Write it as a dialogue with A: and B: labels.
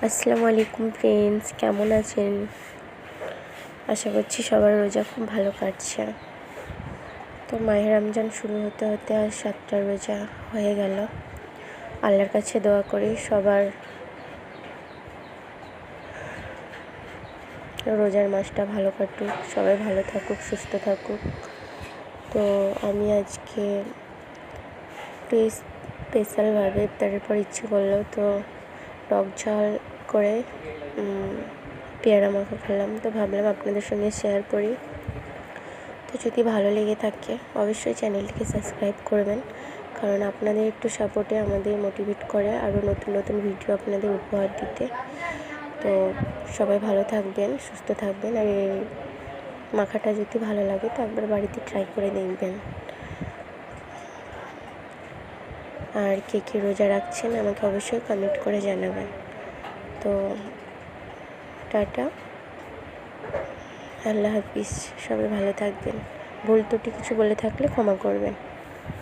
A: আসসালামু আলাইকুম ফ্রেন্ডস, কেমন আছেন? আশা করছি সবার রোজা খুব ভালো কাটছে। তো মাহে রমজান শুরু হতে হতে আর 7টা রোজা হয়ে গেল। আল্লাহর কাছে দোয়া করি সবার রোজার মাসটা ভালো কাটুক, সবাই ভালো থাকুক, সুস্থ থাকুক। তো আমি আজকে একটু স্পেশালভাবে ইফতারের পর ইচ্ছে করলো তো টক ঝাল করে পেয়ারা মাখা খেলাম। তো ভাবলাম আপনাদের সঙ্গে শেয়ার করি। তো যদি ভালো লেগে থাকে অবশ্যই চ্যানেলটিকে সাবস্ক্রাইব করবেন, কারণ আপনাদের একটু সাপোর্টে আমাদের মোটিভেট করে আরও নতুন নতুন ভিডিও আপনাদের উপহার দিতে। তো সবাই ভালো থাকবেন, সুস্থ থাকবেন। আর এই মাখাটা যদি ভালো লাগে তো একবার বাড়িতে ট্রাই করে দেখবেন। আর কে কে রোজা রাখছেন আমাকে অবশ্যই কমেন্ট করে জানাবেন। তো টাটা, আল্লাহ হাফিজ, সবাই ভালো থাকবেন। ভুল ত্রুটি কিছু বলে থাকলে ক্ষমা করবেন।